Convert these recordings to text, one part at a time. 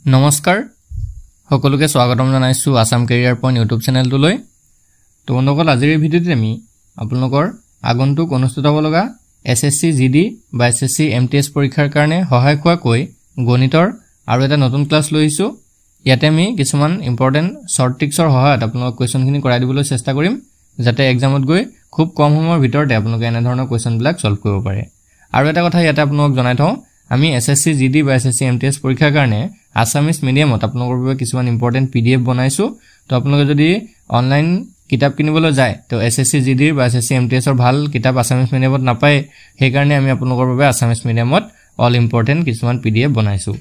নমস্কাৰ সকলোকে স্বাগতম জনাইছো আসাম কেৰিয়াৰ পইণ্ট ইউটিউব চেনেলটোলৈ। তো বন্ধুসকল আজিৰ এই ভিডিঅ'টোত আমি আপোনালোকৰ আগন্তুক অনুষ্ঠিত হ'ব লগা এছএছসি জিডি বা এছএছসি এমটিএছ পৰীক্ষাৰ কাৰণে সহায় হোৱাকৈ গণিতৰ আৰু এটা নতুন ক্লাছ লৈ আহিছো। ইয়াতে আমি কিছুমান ইম্পৰ্টেন্ট শৰ্ট ট্ৰিক্সৰ সহায়ত আপোনালোকক কোৱেশ্যনখিনি কৰাই দিবলৈ চেষ্টা কৰিম যাতে এক্সামত গৈ খুব কম সময়ৰ ভিতৰতে আপোনালোকে এনে ধৰণৰ কোৱেশ্যনবিলাক সলভ কৰিব পাৰে। আৰু এটা কথা ইয়াতে আপোনালোকক জনাই থওঁ, আমি এছএছসি জিডি বা এছএছসি এমটিএছ পৰীক্ষাৰ কাৰণে আসামিজ মিডিয়ামত আপোনালোকৰ বাবে কিছুমান ইম্পৰ্টেন্ট পিডিএফ বনাইছো। তো আপোনালোকে যদি অনলাইন কিতাপ কিনিবলৈ যায় তো এছএছসি জিডি বা এছএছসি এমটিএছৰ ভাল কিতাপ আসামিজ মিডিয়ামত নাপায়, সেইকাৰণে আমি আপোনালোকৰ বাবে আসামিজ মিডিয়ামত অল ইম্পৰ্টেন্ট কিছুমান পিডিএফ বনাইছো।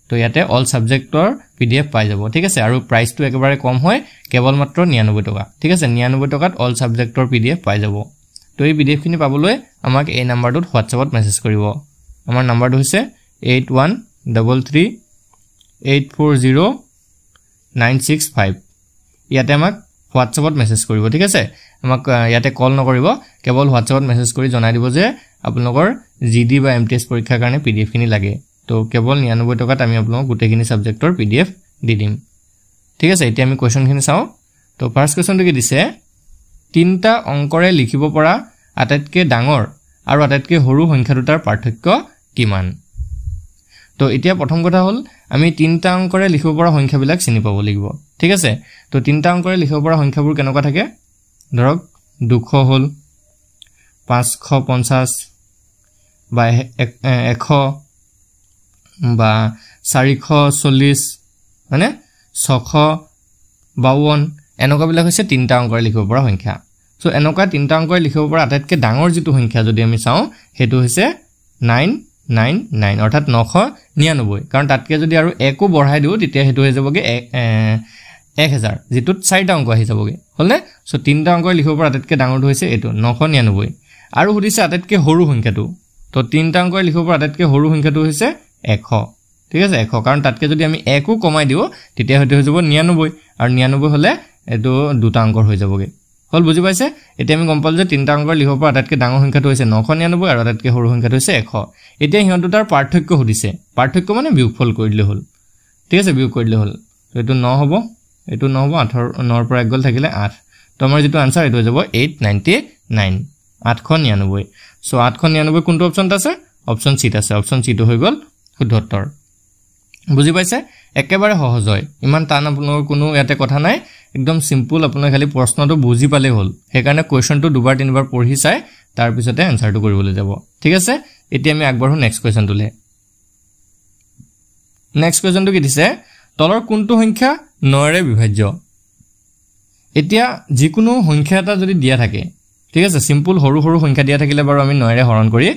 তো ইয়াতে অল সাবজেক্টৰ পিডিএফ পাই যাব, ঠিক আছে। আৰু প্ৰাইচটো একেবাৰে কম হয়, কেৱল মাত্ৰ 99 টকা, ঠিক আছে। 99 টকাত অল সাবজেক্টৰ পিডিএফ পাই যাব। তো এই পিডিএফখিনি পাবলৈ আমাক এই নাম্বাৰটোত হোৱাটছআপত মেছেজ কৰিব। আমাৰ নাম্বাৰটো হৈছে 8133840965। ইয়াতে আমাক হোৱাটছআপত মেছেজ কৰিব, ঠিক আছে। আমাক ইয়াতে কল নকৰিব, কেৱল হোৱাটছআপত মেছেজ কৰি জনাই দিব যে আপোনালোকৰ জিডি বা এমটিএছ পৰীক্ষাৰ কাৰণে পিডিএফখিনি লাগে। তো কেৱল 99 টকাত আমি আপোনালোকক গোটেইখিনি সাবজেক্টৰ পিডিএফ দি দিম, ঠিক আছে। এতিয়া আমি কোৱেশ্যনখিনি চাওঁ। তো ফাৰ্ষ্ট কোৱেশ্যনটো কি দিছে, 3টা অংকৰে লিখিব পৰা আটাইতকৈ ডাঙৰ আৰু আটাইতকৈ সৰু সংখ্যা দুটাৰ পাৰ্থক্য কিমান? তো এতিয়া প্ৰথম কথা হ'ল আমি 3টা অংকৰে লিখিব পৰা সংখ্যাবিলাক চিনি পাব লাগিব, ঠিক আছে। তো 3টা অংকৰে লিখিব পৰা সংখ্যাবোৰ কেনেকুৱা থাকে, ধৰক 200 হ'ল, 550 বা 100 বা 440 মানে 652, এনেকুৱাবিলাক হৈছে 3টা অংকৰে লিখিব পৰা সংখ্যা। সো এনেকুৱা 3টা অংকৰে লিখিব পৰা আটাইতকৈ ডাঙৰ যিটো সংখ্যা যদি আমি চাওঁ সেইটো হৈছে 999, অৰ্থাৎ 999। কাৰণ তাতকৈ যদি আৰু 1 বঢ়াই দিওঁ তেতিয়া সেইটো হৈ যাবগৈ 1000, যিটোত 4টা অংক আহি যাবগৈ, হ'লনে। সো 3টা অংকৰে লিখিব পৰা আটাইতকৈ ডাঙৰটো হৈছে এইটো 999। আৰু সুধিছে আটাইতকৈ সৰু সংখ্যাটো, তো 3টা অংকৰে লিখিব পৰা আটাইতকৈ সৰু সংখ্যাটো হৈছে 100, ঠিক আছে। 100 কাৰণ তাতকৈ যদি আমি 1 কমাই দিওঁ তেতিয়া হয়তো হৈ যাব 99, আৰু 99 হ'লে এইটো 2টা অংকৰ হৈ যাবগৈ, হ'ল। বুজি পাইছে? এতিয়া আমি গম পালোঁ যে 3টা অংকৰ লিখিব পৰা আটাইতকৈ ডাঙৰ সংখ্যাটো হৈছে 999 আৰু আটাইতকৈ সৰু সংখ্যাটো হৈছে 100। এতিয়া সিহঁত দুটাৰ পাৰ্থক্য সুধিছে, পাৰ্থক্য মানে বিয়োগফল কৰি দিলে হ'ল, ঠিক আছে। বিয়োগ কৰি দিলে হ'ল। তো এইটো 9 হ'ব, এইটো 9 হ'ব, 9ৰ পৰা 1 গ'ল থাকিলে 8। তো আমাৰ যিটো আনসাৰ এইটো হৈ যাব 899, 899। সো 899 কোনটো অপশ্যনত আছে? অপশ্যন চিত আছে। অপশ্যন চিটো হৈ গ'ল শুদ্ধ উত্তৰ। বুজি পাইছে? একেবাৰে সহজ হয়, ইমান টান আপোনালোকৰ কোনো ইয়াতে কথা নাই, একদম সিম্পল। আপোনালোকে খালি প্ৰশ্নটো বুজি পালেই হ'ল। সেইকাৰণে কুৱেশ্যনটো 2-3 পঢ়ি চাই তাৰপিছতে এনসাৰটো কৰিবলৈ যাব, ঠিক আছে। এতিয়া আমি আগবাঢ়ো নেক্সট কুৱেশ্যনটোলৈ। নেক্সট কুৱেশ্যনটো কি দিছে, তলৰ কোনটো সংখ্যা 9ৰে বিভাজ্য? এতিয়া যিকোনো সংখ্যা এটা যদি দিয়া থাকে, ঠিক আছে, সিম্পল সৰু সৰু সংখ্যা দিয়া থাকিলে বাৰু আমি 9ৰে হৰণ কৰি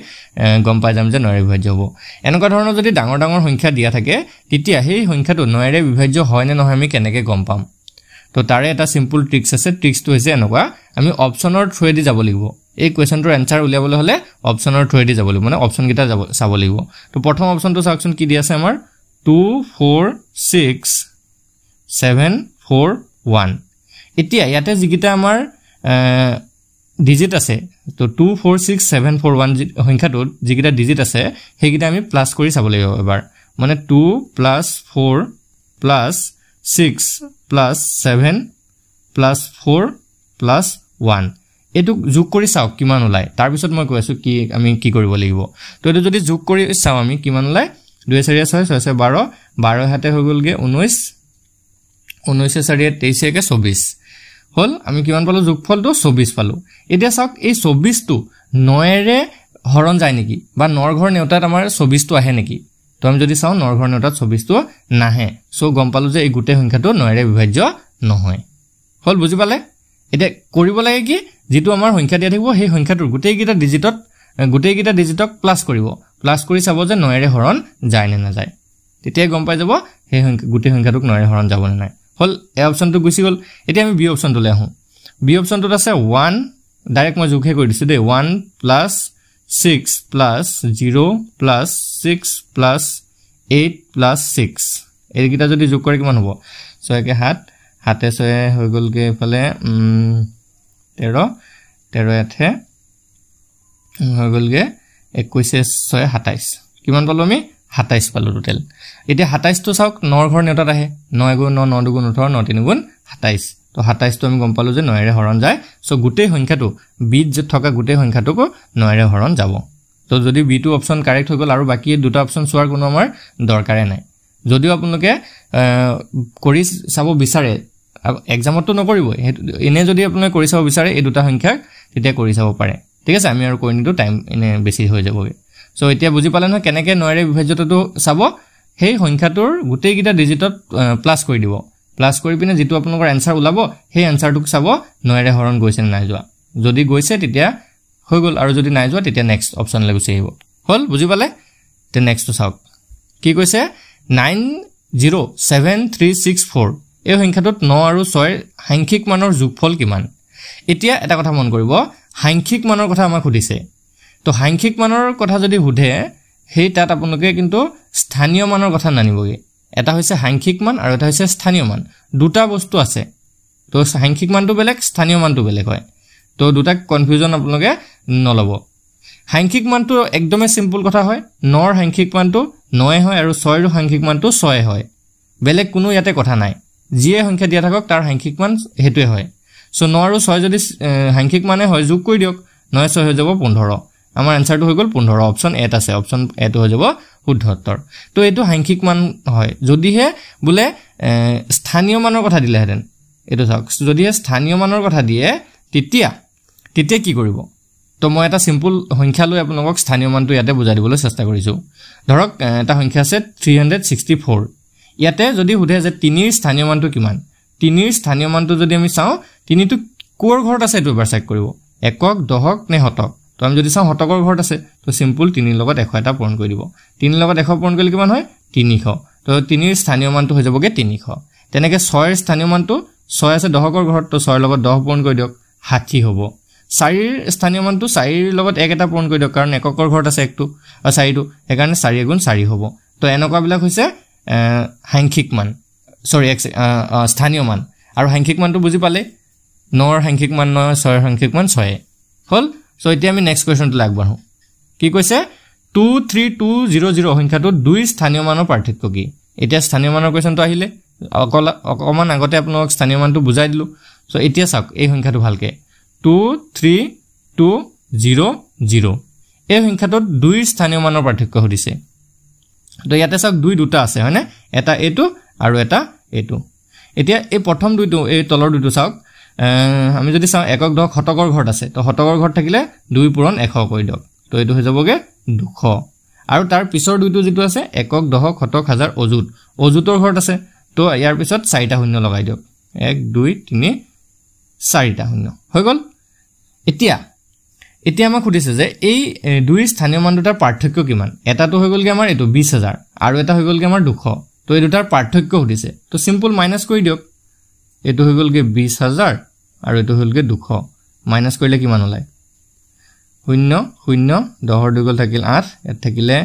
গম পাই যাম যে 9ৰে বিভাজ্য হ'ব। এনেকুৱা ধৰণৰ যদি ডাঙৰ ডাঙৰ সংখ্যা দিয়া থাকে তেতিয়া সেই সংখ্যাটো 9ৰে বিভাজ্য হয় নে নহয় আমি কেনেকৈ গম পাম? তো তাৰে এটা সিম্পল ট্ৰিক্স আছে। ট্ৰিক্সটো হৈছে এনেকুৱা, আমি অপশ্যনৰ থ্ৰুৱেদি যাব লাগিব। এই কুৱেশ্যনটোৰ এনসাৰ উলিয়াবলৈ হ'লে অপশ্যনৰ থ্ৰুৱেদি যাব লাগিব, মানে অপশ্যনকেইটা চাব লাগিব। তো প্ৰথম অপশ্যনটো চাওকচোন কি দি আছে আমাৰ, 24671। এতিয়া ইয়াতে যিকেইটা আমাৰ ডিজিট আছে, তো 246741 সংখ্যাটোত যিকেইটা ডিজিট আছে সেইকেইটা আমি প্লাছ কৰি চাব লাগিব এবাৰ, মানে 2 + 4 + 6 + 7 + 4 + 1 এইটো যোগ কৰি চাওক কিমান ওলায়। তাৰপিছত মই কৈ আছোঁ কি আমি কি কৰিব লাগিব। তো এইটো যদি যোগ কৰি চাওঁ আমি কিমান ওলায়, 2 × 4 = 6, 6 × 12, 12 হাতে হৈ গ'লগৈ 19, 19 × 4 = 23, 24 হ'ল। আমি কিমান পালোঁ? যোগফলটো 24 পালোঁ। এতিয়া চাওক এই 24টো 9ৰে হৰণ যায় নেকি, বা 9ৰ ঘৰ নেওতাত আমাৰ 24টো আহে নেকি? তো আমি যদি চাওঁ 9ৰ ঘৰ নেওতাত 24টো নাহে। সো গম পালোঁ যে এই গোটেই সংখ্যাটো 9ৰে বিভাজ্য নহয়, হ'ল। বুজি পালে? এতিয়া কৰিব লাগে কি, যিটো আমাৰ সংখ্যা দিয়া থাকিব সেই সংখ্যাটোৰ গোটেইকেইটা ডিজিটক প্লাছ কৰিব, প্লাছ কৰি চাব যে 9ৰে হৰণ যায় নে নাযায়। তেতিয়াই গম পাই যাব সেই গোটেই সংখ্যাটোক 9ৰে হৰণ যাব নে নাই, হ'ল। এই অপশ্যনটো গুচি গ'ল। এতিয়া আমি বি অপশ্যনটোলৈ আহোঁ। বি অপশ্যনটোত আছে 1, ডাইৰেক্ট মই যোগহে কৰি দিছোঁ দেই, 1 + 6 + 0 + 6 + 8 + 6 এইকেইটা যদি যোগ কৰে কিমান হ'ব? 6 × 7, 7 × 6 হৈ গ'লগৈ এইফালে 13, 13 × 8 হৈ গ'লগৈ 21 × 6 = 27। কিমান পালোঁ আমি? 27 পালো টোটেল এতিয়া 27 তো চাওক 9 ঘৰ নেউটাত আহে 9 গুণ 9 9 দুগুণ 18 9 3 গুণ 27 তো 27 তো আমি গম পালো যে 9 ৰে হৰণ যায় সো গুটেই সংখ্যাটো বিত যে থকা গুটেই সংখ্যাটোকো 9 ৰে হৰণ যাব তো যদি বি টু অপচন কাৰেক্ট হৈ গল আৰু বাকি দুটা অপচন সোৱাৰ কোনো আমাৰ দৰকাৰে নাই যদিও আপোনালোকে কৰি চাব বিচাৰে এক্সামত তো নকৰিব এনে যদি আপোনালোকে কৰি চাব বিচাৰে এই দুটা সংখ্যা তেতিয়া কৰি চাব পাৰে ঠিক আছে আমি আৰু কৈ নিদো টাইম এনে বেছি হৈ যাবগে সো এতিয়া বুজি পালে ন কেনেকে 9 ৰে বিভাজ্যতাটো চাব সেই সংখ্যাটোৰ গুটেই কিটা ডিজিটত প্লাস কৰি দিব প্লাস কৰি পিনে যেটো আপোনালোকৰ আনসাৰ ওলাব সেই আনসাৰটোক চাব 9 ৰে হৰণ গৈছে নাই যোৱা যদি গৈছে তেতিয়া হৈ গল আৰু যদি নাই যোৱা তেতিয়া নেক্সট অপচন লৈ গুচি আহিব হল বুজি পালে তে নেক্সট তো চাওক কি কৈছে 907364 এই সংখ্যাটোত 9 আৰু 6 সাংখ্যিক মানৰ যোগফল কিমান এতিয়া এটা কথা মন কৰিব সাংখ্যিক মানৰ কথা আমাক সুধিছে তো সাংখ্যিক মানৰ কথা যদি হুধে হেই তাত আপোনালোকে কিন্তু স্থানীয় মানৰ কথা নানিবগে এটা হৈছে সাংখ্যিক মান আৰু এটা হৈছে স্থানীয় মান দুটা বস্তু আছে তো সাংখ্যিক মানটো বেলেগ স্থানীয় মানটো বেলেগ হয় তো দুটা কনফিউজন আপোনালোকে নলব সাংখ্যিক মানটো একদমে সিম্পল কথা হয় 9 ৰ সাংখ্যিক মানটো 9 হয় আৰু 6 ৰ সাংখ্যিক মানটো 6 হয় বেলেগ কোনো ইয়াতে কথা নাই যিয়ে সংখ্যা দিয়া থাকক তাৰ সাংখ্যিক মান হেতুৱে হয় সো 9 আৰু 6 যদি সাংখ্যিক মানে হয় যোগ কৰি দিয়ক 9 6 হৈ যাব 15 আমাৰ আনসাৰটো হৈ গল 15 অপচন এ আছে অপচন এ টো হৈ যাব শুদ্ধ উত্তৰ তো এটো সাংখ্যিক মান হয় যদিহে বুলে স্থানীয় মানৰ কথা দিলে হেতেন এটো চাওক যদিহে স্থানীয় মানৰ কথা দিয়ে তেতিয়া কি কৰিব তো মই এটা সিম্পল সংখ্যা লৈ আপোনালোকক স্থানীয় মানটো ইয়াতে বুজাই দিবলৈ চেষ্টা কৰিছো ধৰক এটা সংখ্যা আছে 364 ইয়াতে যদি হুধে যে 3 ৰ স্থানীয় মানটো কিমান 3 ৰ স্থানীয় মানটো যদি আমি চাও 3 টো কোৰ ঘৰত আছে এটো এবাৰ চেক কৰিব একক দহক নে হতক তো আমি যদি চাও হতকৰ ঘৰত আছে তো সিম্পল 3 ৰ লগত 100 এটা পূৰণ কৰি দিব 3 ৰ লগত 100 পূৰণ কৰিলে কিমান হয় 300 তো 3 ৰ স্থানীয় মানটো হৈ যাবগে 300 তেনেকে 6 ৰ স্থানীয় মানটো 6 আছে দহকৰ ঘৰত তো 6 ৰ লগত 10 পূৰণ কৰি দিয়ক 60 হ'ব 4 ৰ স্থানীয় মানটো 4 ৰ লগত 1 এটা পূৰণ কৰি দিয়ক কাৰণ এককৰ ঘৰত আছে একটো আৰু 4 টো একাৰণে 4 গুণ 4 হ'ব তো এনেকুৱা বিলাক হৈছে সাংখ্যিক মান সৰি স্থানীয় মান আৰু সাংখ্যিক মানটো বুজি পালে 9 ৰ সাংখ্যিক মান 9 6 ৰ সাংখ্যিক মান 6 হল সো এতিয়া আমি নেক্সট কোৱেশ্চনটো লাগবাঢ়ো কি কৈছে 23200 সংখ্যাটো দুই স্থানীয় মানৰ পাৰ্থক্য কি এতিয়া স্থানীয় মানৰ কোৱেশ্চনটো আহিলে অকমান আগতে আপোনাক স্থানীয় মানটো বুজাই দিলো সো এতিয়া চাওক এই সংখ্যাটো ভালকে 23200 এই সংখ্যাটোত দুই স্থানীয় মানৰ পাৰ্থক্য হদিছে তো ইয়াতে চাওক দুটা আছে হয়নে এটা এটো আৰু এটা এটো এতিয়া এই প্ৰথম দুটো এই তলৰ দুটো চাওক আমি যদি চাও একক দহ হতকৰ ঘৰত আছে তো হতকৰ ঘৰত থাকিলে 2 পূৰণ 100 কৰি দিয়ক তো এটো হৈ যাবগে 200 আৰু তাৰ পিছৰ দুটো যেটো আছে একক দহ হতক হাজাৰ অজুতৰ ঘৰত আছে তো ইয়াৰ পিছত 4টা শূন্য লগাই দিয়ক 1 2 3 4টা শূন্য হৈ গল এতিয়া আমাক সুধিছে যে এই দুই স্থানীয় মান দুটাৰ পাৰ্থক্য কিমান এটাটো হৈ গলগে আমাৰ এটো 20000 আৰু এটা হৈ গলগে আমাৰ 200 তো এই দুটাৰ পাৰ্থক্য সুধিছে তো সিম্পল মাইনাস কৰি দিয়ক এটো হৈ গলগে 20000 আৰু এটো হলগে 200 মাইনাস কৰিলে কিমান ওলাই 0 0 10 দুই গল থাকিল 8 এত থাকিলে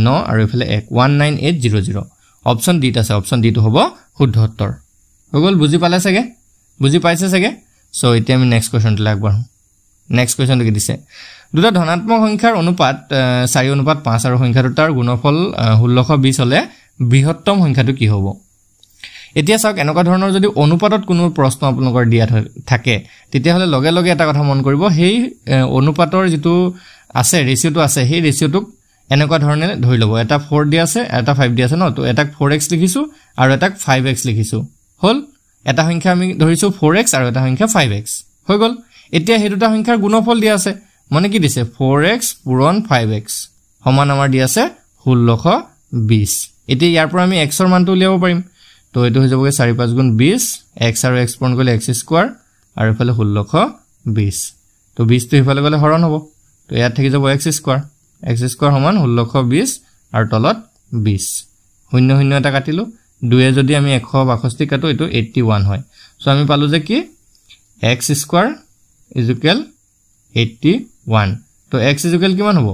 9 আৰু এফালে 19800 অপচন ডি আছে অপচন ডি টো হ'ব শুদ্ধ উত্তৰ হৈ গল বুজি পালে চাগে বুজি পাইছে চাগে সো এতিয়া আমি নেক্সট কোৱেশ্চনটো লাগবাঢ়ো নেক্সট কোৱেশ্চনটো কি দিছে দুটা ধনাত্মক সংখ্যাৰ অনুপাত 4:5 আৰু সংখ্যা দুটাৰ গুণফল 1620 হলে বৃহত্তম সংখ্যাটো কি হ'ব এতিয়া চাওক এনেকুৱা ধৰণৰ যদি অনুপাতত কোনো প্ৰশ্ন আপোনালোকৰ দিয়া থাকে তেতিয়া হলে লগে লগে এটা কথা মন কৰিব সেই অনুপাতৰ যেটো আছে ৰেশিওটো আছে সেই ৰেশিওটোক এনেকুৱা ধৰণে ধৰি লব এটা 4 দিয়া আছে এটা 5 দিয়া আছে ন তো এটাক 4x লিখিছো আৰু এটাক 5x লিখিছো হল এটা সংখ্যা আমি ধৰিছো 4x আৰু এটা সংখ্যা 5x হৈ গল এতিয়া এই দুটা সংখ্যাৰ গুণফল দিয়া আছে মানে কি দিছে 4x পূৰণ 5x সমান আমাৰ দিয়া আছে 1620 এতিয়া ইয়াৰ পৰা আমি x ৰ মানটো উলিয়াব পাৰিম তো এটো হৈ যাবগে 4 5 গুণ 20 x আৰু x পূৰণ কৰিলে x স্কয়াৰ আৰু এফালে 1620 তো 20 টো ইফালে গলে হৰণ হ'ব তো ইয়াত থাকি যাব x স্কয়াৰ সমান 1620 আৰু তলত 20 শূন্য শূন্য এটা কাটিলো দুয়ে যদি আমি 162 কাটো এটো 81 হয় সো আমি পালো যে কি x স্কয়াৰ is equal 81 তো x is equal কিমান হ'ব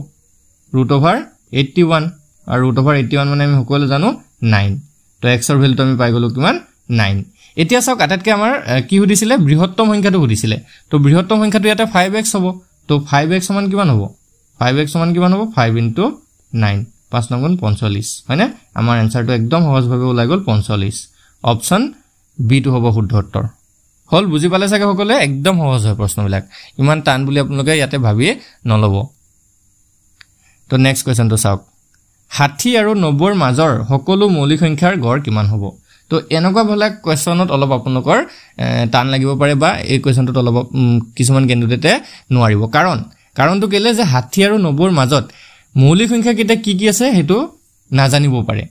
√81 আৰু √81 মানে আমি সকলো জানো 9 তো x ৰ ভ্যালুটো আমি পাই গলো কিমান 9 এতিয়া চাওক আটাতকে আমাৰ কি সুধিছিলে বৃহত্তম সংখ্যাটো সুধিছিলে তো বৃহত্তম সংখ্যাটো ইয়াতে 5x হ'ব তো 5x সমান কিমান হ'ব 5x সমান কিমান হ'ব 5 * 9 5 নং 45 হয়নে আমাৰ এনসাৰটো একদম সহজভাৱে ওলাই গল 45 অপচন বি টু হ'ব শুদ্ধ উত্তৰ হল বুজি পালে চাগে সকলে একদম সহজ হয় প্ৰশ্নবিলাক ইমান টান বুলি আপোনালোকে ইয়াতে ভাবি নলব তো নেক্সট কোৱেশ্চনটো চাওক 60 আৰু 90 ৰ মাজৰ সকলো মৌলিক সংখ্যাৰ গড় কিমান হ'ব তো এনেকুৱা ভলা কোৱেশ্চনত অলপ আপোনালোকৰ টান লাগিব পাৰে বা এই কোৱেশ্চনটোত অলপ কিছুমান কেন্দ্ৰতে নোৱাৰিব কাৰণটো কেলে যে 60 আৰু 90 ৰ মাজত মৌলিক সংখ্যা কিটা কি আছে হেতু নাজানিব পাৰে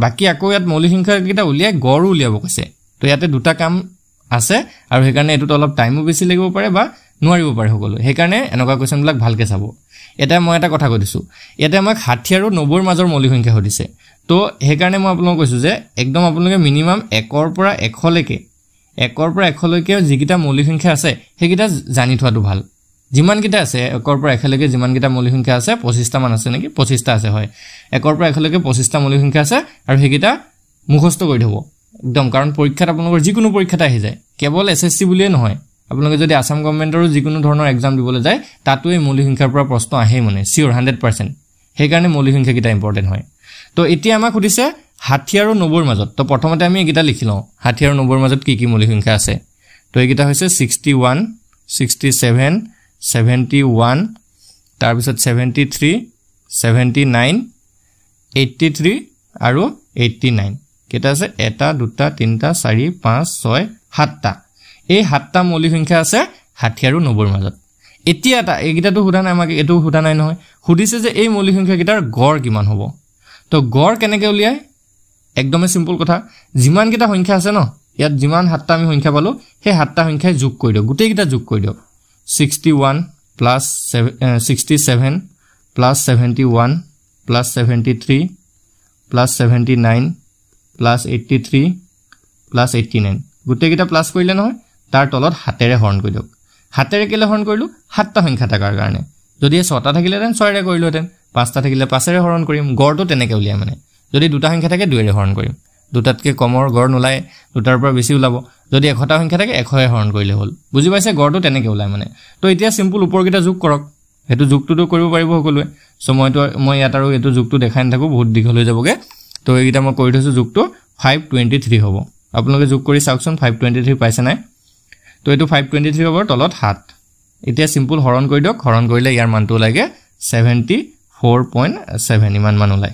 বাকি আকৌ ইয়াত মৌলিক সংখ্যা কিটা উলিয়াই গড় উলিয়াব কৈছে তো ইয়াতে দুটা কাম আছে আৰু সেই কাৰণে এটোত অলপ টাইমও বেছি লাগিব পাৰে বা নোৱাৰিব পাৰে সকলো সেই কাৰণে এনেকুৱা কোৱেশ্চনবিলাক ভালকে চাব এটা মই এটা কথা কৈ দিছো এটা আমাক 60 আৰু 90 ৰ মাজৰ মৌলিক সংখ্যা হদিছে তো সেই কাৰণে মই আপোনাক কৈছো যে একদম আপোনালোকে মিনিমাম 1 ৰ পৰা 100 লৈকে 1 ৰ পৰা 100 লৈকে যিকিটা মৌলিক সংখ্যা আছে সেইকিটা জানি থোৱাটো ভাল যিমান কিটা আছে 1 ৰ পৰা 100 লৈকে যিমান কিটা মৌলিক সংখ্যা আছে 25 টা মান আছে নেকি 25 টা আছে হয় 1 ৰ পৰা 100 লৈকে 25 টা মৌলিক সংখ্যা আছে আৰু সেইকিটা মুখস্থ কৰি থব একদম কাৰণ পৰীক্ষাত আপোনালোকৰ যিকোনো পৰীক্ষাতে আহি যায় কেৱল এসএসসি বুলিয়ে নহয় আপোনালোকে যদি আসাম গভৰ্ণমেণ্টৰো যিকোনো ধৰণৰ এক্সাম দিবলৈ যায় তাতো এই মৌলিক সংখ্যাৰ পৰা প্ৰশ্ন আহে মানে সিওৰ 100% সেই কাৰণে মৌলিক সংখ্যা কিটা ইম্পৰ্টেন্ট হয় তো এতিয়া আমাক সুধিছে 60 আৰু 90 ৰ মাজত তো প্ৰথমতে আমি একিটা লিখি লওঁ 60 আৰু 90 ৰ মাজত কি মৌলিক সংখ্যা আছে তো একিটা হৈছে 61 67 71 তাৰ পিছত 73 79 83 আৰু 89 কেটা আছে এটা দুটা তিনটা 4 5 6 7টা এই 7টা মৌলিক সংখ্যা আছে 60 আৰু 90 ৰ মাজত এতিয়া এটা একিটাটো হুদা নাই আমাক এটো হুদা নাই নহয় হুদিছে যে এই মৌলিক সংখ্যা কিটাৰ গড় কিমান হ'ব তো গড় কেনেকৈ উলিয়ায় একদমই সিম্পল কথা যিমান কিটা সংখ্যা আছে ন ইয়াত যিমান 7টা আমি সংখ্যা পালো সেই 7টা সংখ্যাই যোগ কৰি দিও গুটেই কিটা যোগ কৰি দিও 61 plus 67 plus 71 plus 73 plus 79 plus 83 plus 89 গুটেই কিটা প্লাস কৰিলে নহয় তাৰ তলত হাতেৰে হৰণ কৰি দিওক হাতেৰে কেলে হৰণ কৰিলো 7টা সংখ্যা থাকাৰ কাৰণে যদি 6টা থাকিলেতেন 6ৰে কৰিলোতেন 5টা থাকিলে 5ৰে হৰণ কৰিম গড়টো তেনেকৈ উলিয়াই মানে যদি দুটা সংখ্যা থাকে 2ৰে হৰণ কৰিম দুটাতকে কমৰ গড় নোলায় দুটাৰ পৰা বেছি ওলাব যদি 100টা সংখ্যা থাকে 100ৰে হৰণ কৰিলে হ'ল বুজি পাইছে গড়টো তেনেকৈ ওলাই মানে তো এতিয়া সিম্পল ওপৰ কিটা যোগ কৰক হেতু যোগটোটো কৰিব পাৰিব সকলোৱে সো মই ইয়াত আৰু এটো যোগটো দেখাই নাথাকো বহুত দীঘল হৈ যাবগে তো এইটা মই কৰি থৈছো যোগটো 523 হ'ব আপোনালোকে যোগ কৰি চাওকচোন 523 পাইছে নাই তো এটো 523 হ'ব তলত 7 এতিয়া সিম্পল হৰণ কৰি দিয়ক হৰণ কৰিলে ইয়াৰ মানটো লাগে 74.7 ইমান মান ওলাই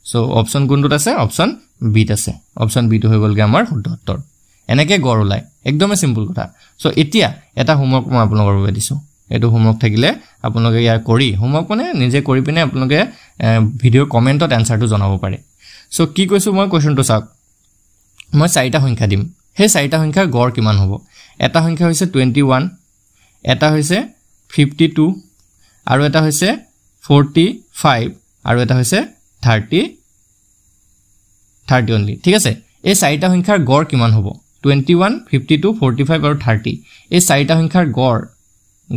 সো অপচন কোনটোত আছে অপচন বি ত আছে অপচন বি টো হৈ গলগে আমাৰ শুদ্ধ উত্তৰ এনেকৈ গড় ওলাই একদমই সিম্পল কথা সো এতিয়া এটা হোমৱৰ্ক মই আপোনালোকৰ বাবে দিছো এটো হোমৱৰ্ক থাকিলে আপোনালোকে ইয়াৰ কৰি হোমৱৰ্ক মানে নিজে কৰি পিনে আপোনালোকে ভিডিও কমেন্টত আনসাৰটো জনাব পাৰে সো কি কৈছো মই কোৱেশ্চনটো চাওক মই 4টা সংখ্যা দিম সেই 4টা সংখ্যাৰ গড় কিমান হ'ব এটা সংখ্যা হৈছে 21 এটা হৈছে 52 আৰু এটা হৈছে 45 আৰু এটা হৈছে 30 only ঠিক আছে এই 4টা সংখ্যাৰ গড় কিমান হ'ব 21 52 45 আৰু 30 এই 4টা সংখ্যাৰ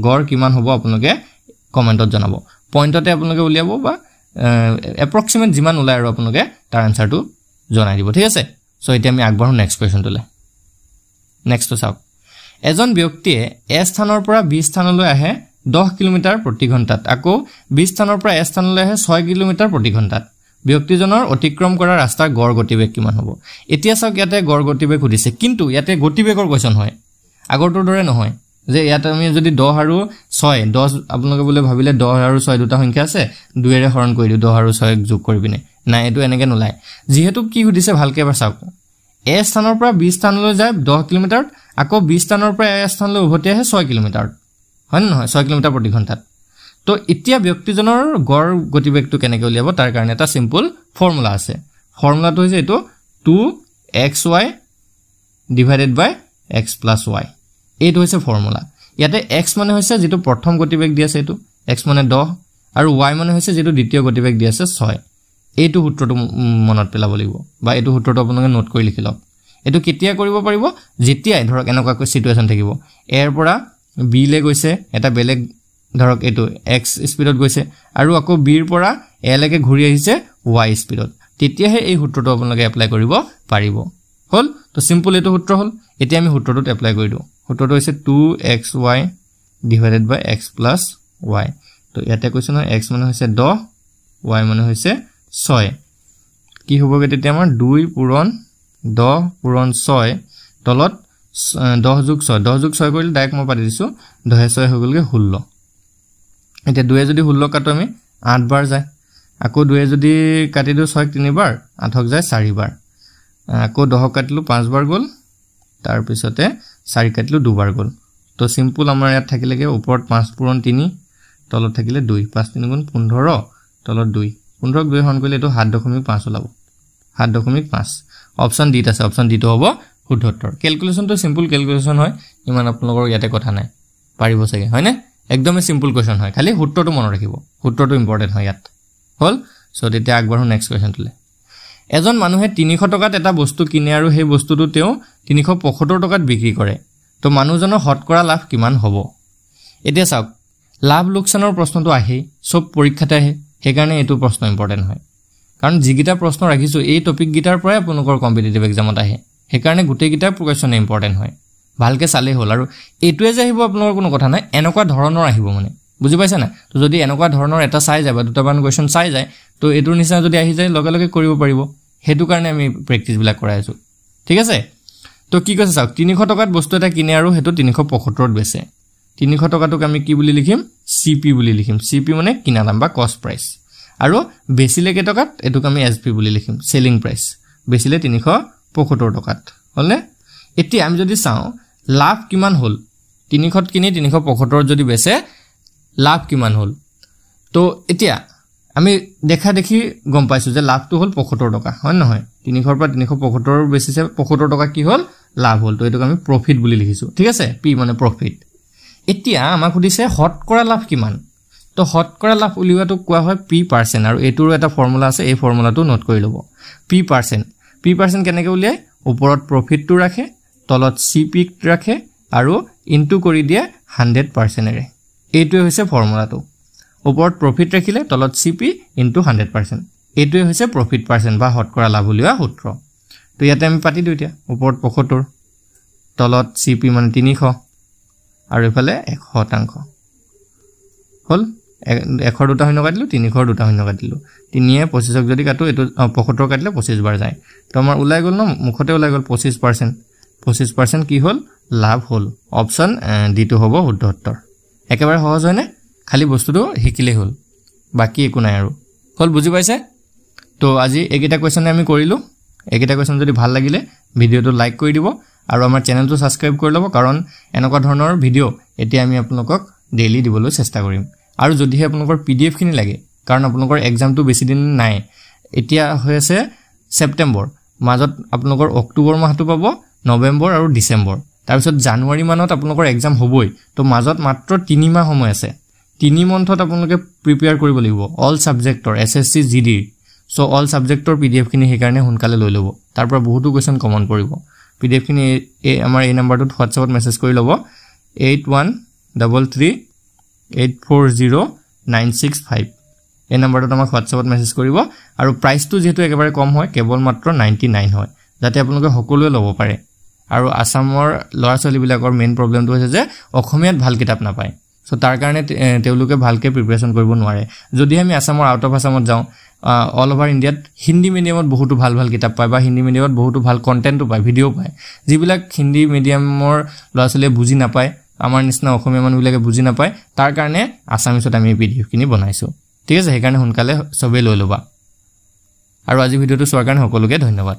গড় কিমান হ'ব আপোনালোকে কমেন্টত জনাব পইণ্টতে আপোনালোকে উলিয়াব বা এপ্ৰক্সিমেট যিমান ওলাই আৰু আপোনালোকে তাৰ আনসাৰটো জনাই দিব ঠিক আছে সো এতিয়া আমি আগবাঢ়ো নেক্সট কোৱেশ্চনটোলে নেক্সটটো চাওক এজন ব্যক্তিয়ে এ স্থানৰ পৰা বি স্থানলৈ আহে 10 কিলোমিটাৰ প্ৰতি ঘণ্টাত আকৌ বি স্থানৰ পৰা এ স্থানলৈ আহে 6 কিলোমিটাৰ প্ৰতি ঘণ্টাত ব্যক্তিজনৰ অতিক্ৰম কৰা ৰাস্তাৰ গড় গতিবেগ কিমান হ'ব এতিয়া চাওক ইয়াতে গড় গতিবেগ সুধিছে কিন্তু ইয়াতে গতিবেগৰ কোৱেশ্চন হয় আগৰটোৰ দৰে নহয় যে ইয়াত আমি যদি 10 আৰু 6 10 আপোনালোকে বলে ভাবিলে 10 আৰু 6 দুটা সংখ্যা আছে 2 ৰে হৰণ কৰি দিও 10 আৰু 6 যোগ কৰি পিনে না এটো এনেকে নলাই যেহেতু কি সুধিছে ভালকে এবাৰ চাওক এ স্থানৰ পৰা বি স্থানলৈ যায় 10 কিলোমিটাৰ আকৌ বি স্থানৰ পৰা এ স্থানলৈ উভতি আহে 6 কিলোমিটাৰ হয় নহয় 6 কিলোমিটাৰ প্ৰতি ঘণ্টাত তো এতিয়া ব্যক্তিজনৰ গড় গতিবেগটো কেনেকৈ উলিয়াব তাৰ কাৰণে এটা সিম্পল ফৰ্মুলা আছে ফৰ্মুলাটো হৈছে এটো 2xy ডিভাইডেড বাই x plus y এইটো হৈছে ফৰ্মুলা ইয়াতে x মানে হৈছে যেটো প্ৰথম গতিবেগ দি আছে এটো x মানে 10 আৰু y মানে হৈছে যেটো দ্বিতীয় গতিবেগ দি আছে 6 এইটো সূত্ৰটো মনত পেলাব লাগিব বা এইটো সূত্ৰটো আপোনালোকে নোট কৰি লিখি লওক এটো কেতিয়া কৰিব পাৰিব যেতিয়া ধৰক এনেকুৱা সিচুৱেচন থাকিব এৰ পৰা বি লে গৈছে এটা বেলেগ ধৰক এটো x স্পিডত গৈছে আৰু আকৌ b ৰ পৰা a লৈকে ঘূৰি আহিছে y স্পিডত তেতিয়াহে এই সূত্ৰটো আপোনালোকে এপ্লাই কৰিব পাৰিব হল তো সিম্পল এটো সূত্ৰ হল এতিয়া আমি সূত্ৰটোত এপ্লাই কৰি দিও সূত্ৰটো হৈছে 2xy ডিভাইডেড বাই x plus y তো ইয়াতে কৈছো ন x মানে হৈছে 10 y মানে হৈছে 6 কি হ'বগে তেতিয়া আমাৰ 2 পূৰণ 10 পূৰণ 6 তলত 10 যোগ 6 10 যোগ 6 কৰিলে ডাইৰেক্ট মই পাতি দিছো 10 6 হৈ গলগে 16 এতিয়া 2 যদি 16 কাটো আমি 8 বাৰ যায় আকৌ 2 যদি কাটি দিও 6 তিনিবাৰ 8 যায় 4 বাৰ আকৌ 10 কাটিলো 5 বাৰ গল তাৰ পিছতে 4 কাটিলো 2 বাৰ গল তো সিম্পল আমাৰ ইয়াত থাকিলেগে ওপৰত 5 পূৰণ 3 তলত থাকিলে 2 5 3 গুণ 15 তলত 2 15 ক 2 হৰণ কৰিলে এটো 7.5 ওলাব 7.5 অপচন ডি আছে অপচন ডি তো হ'ব শুদ্ধ উত্তৰ ক্যালকুলেশন তো সিম্পল ক্যালকুলেশন হয় ইমান আপোনালোকৰ ইয়াতে কথা নাই পাৰিব চাগে হয় না একদমই সিম্পল কোৱেশ্চন হয় খালি সূত্ৰটো মনত ৰাখিব সূত্ৰটো ইম্পৰ্টেন্ট হয় ইয়াত হল সো তেতিয়া আগবাঢ়ো নেক্সট কোৱেশ্চন তুলে এজন মানুহে 300 টকাত এটা বস্তু কিনে আৰু সেই বস্তুটো তেওঁ 375 টকাত বিক্ৰী কৰে তো মানুহজনৰ হতকৰা লাভ কিমান হ'ব এতিয়া চাওক লাভ লোকসানৰ প্ৰশ্নটো আহে সব পৰীক্ষাতে আহে হেকাৰণে এটো প্ৰশ্ন ইম্পৰ্টেন্ট হয় কাৰণ জিগিটা প্ৰশ্ন ৰাখিছো এই টপিক গিটাৰ পৰাই আপোনালোকৰ কম্পিটিটিভ এক্সামত আহে হেকাৰণে গুটেই গিটাৰ কোৱেশ্চন ইম্পৰ্টেন্ট হয় ভালকে চালে হল আৰু এটোৱে যে আহিব আপোনালোকৰ কোনো কথা নাই এনেকুৱা ধৰণৰ আহিব মানে বুজি পাইছা না তো যদি এনেকুৱা ধৰণৰ এটা চাই যায় বা দুটামান কোৱেশ্চন চাই যায় তো এটোৰ নিচিনা যদি আহি যায় লগে লগে কৰিব পাৰিব হেতু কাৰণে আমি প্ৰেক্টিস বিলাক কৰাই আছো ঠিক আছে তো কি কৈছে চাওক 300 টকাত বস্তু এটা কিনে আৰু হেতু 375 ত বেচে 300 টকাটোক আমি কি বুলি লিখিম সিপি বুলি লিখিম সিপি মানে কিনা দাম বা কষ্ট প্ৰাইস আৰু বেচিলে কে টকাত এটোক আমি এসপি বুলি লিখিম সেলিং প্ৰাইস বেচিলে 375 টকাত হলনে এতিয়া আমি যদি চাও লাভ কিমান হল 300 ত কিনি 375 যদি বেচে লাভ কিমান হল তো এতিয়া আমি দেখা দেখি গম পাইছো যে লাভটো হল 75 টকা হয় নহয় 300 পৰা 375 বেচিছে 75 টকা কি হল লাভ হল তো এটোক আমি প্ৰফিট বুলি লিখিছো ঠিক আছে পি মানে প্ৰফিট এতিয়া আমাক খুদিছে হতকৰা লাভ কিমান তো হতকৰা লাভ উলিওৱাটো কোৱা হয় p% আৰু এটোৰ এটা ফৰ্মুলা আছে এই ফৰ্মুলাটো নোট কৰি লব p% কেনেকৈ উলিয়ায় ওপৰত প্ৰফিটটো ৰাখে তলত সিপি ৰাখে আৰু ইনটু কৰি দিয়ে 100% এৰে এইটোৱে হৈছে ফৰ্মুলাটো ওপৰত প্ৰফিট ৰাখিলে তলত সিপি ইনটু 100% এইটোৱে হৈছে প্ৰফিট পাৰ্সেন্ট বা হতকৰা লাভ উলিওৱা সূত্ৰ তো ইয়াতে আমি পাতি দিও এতিয়া ওপৰত 75 তলত সিপি মানে 300 আৰু এফালে 100% হল 100 দুটা শূন্য কাটিলো 300 দুটা শূন্য কাটিলো 3 এ 25ক যদি কাটো এটো 75 কাটিলে 25 বাৰ যায় তো আমাৰ উলাই গল ন মুখতে উলাই গল 25% কি হল লাভ হল অপচন ডি তো হ'ব শুদ্ধ উত্তৰ একেবাৰে সহজ হয় নে খালি বস্তুটো হিকিলে হল বাকি একো নাই আৰু হল বুজি পাইছে তো আজি একেটা কোৱেশ্চনে আমি কৰিলো একেটা কোৱেশ্চন যদি ভাল লাগিলে ভিডিওটো লাইক কৰি দিব আৰু আমাৰ চেনেলটো সাবস্ক্ৰাইব কৰি লব কাৰণ এনেকুৱা ধৰণৰ ভিডিও এতিয়া আমি আপোনালোকক ডেইলি দিবলৈ চেষ্টা কৰিম আৰু যদিহে আপোনালোকৰ পিডিএফ খিনি লাগে কাৰণ আপোনালোকৰ এক্সামটো বেছি দিন নাই এতিয়া হৈ আছে সেপ্টেম্বৰ মাজত আপোনালোকৰ অক্টোবৰ মাহটো পাব নৱেম্বৰ আৰু ডিসেম্বৰ তাৰপিছত জানুৱাৰী মানত আপোনালোকৰ এক্সাম হ'বই তো মাজত মাত্ৰ 3 মাহ সময় আছে 3 মান্থত আপোনালোকে প্ৰিপেয়াৰ কৰিব লাগিব অল সাবজেক্টৰ এসএসসি জিডি সো অল সাবজেক্টৰ পিডিএফ খিনি হেকাৰণে হুনকালে লৈ লব তাৰ পৰা বহুতো কোৱেশ্চন কমন পৰিব পিডিএফ খিনি আমাৰ এই নম্বৰটোত WhatsAppত মেছেজ কৰি লব 8133840965 এই নম্বৰটোত আমাক WhatsAppত মেছেজ কৰিব আৰু প্ৰাইচটো যেহেতু একেবাৰে কম হয় কেৱল মাত্ৰ 99 হয় যাতে আপোনালোকে সকলোৱে লব পাৰে আৰু আসামৰ লৰা ছোৱালী বিলাকৰ মেইন প্ৰবলেমটো হৈছে যে অসমীয়াত ভাল কিতাপ নাপায় সো তাৰ কাৰণে তেওঁলোকে ভালকে প্ৰিপাৰেচন কৰিব নোৱাৰে যদি আমি আসামৰ আউট অফ আসামত যাও অল ওভাৰ ইন্ডিয়াত হিন্দী মিডিয়ামত বহুতো ভাল ভাল কিতাপ পায় বা হিন্দী মিডিয়ামত বহুতো ভাল কন্টেন্টও পায় ভিডিও পায় যিবিলাক হিন্দী মিডিয়ামৰ লৰা ছোৱালীয়ে বুজি নাপায় আমাৰ নিচিনা অসমীয়া মানুহবিলাকে বুজি নাপায় তাৰ কাৰণে আসামিছত আমি পিডিএফ খিনি বনাইছো ঠিক আছে হেকাৰণে হুনকালে সবে লৈ লবা আৰু আজি ভিডিওটো চোৱাৰ কাৰণে সকলোকে ধন্যবাদ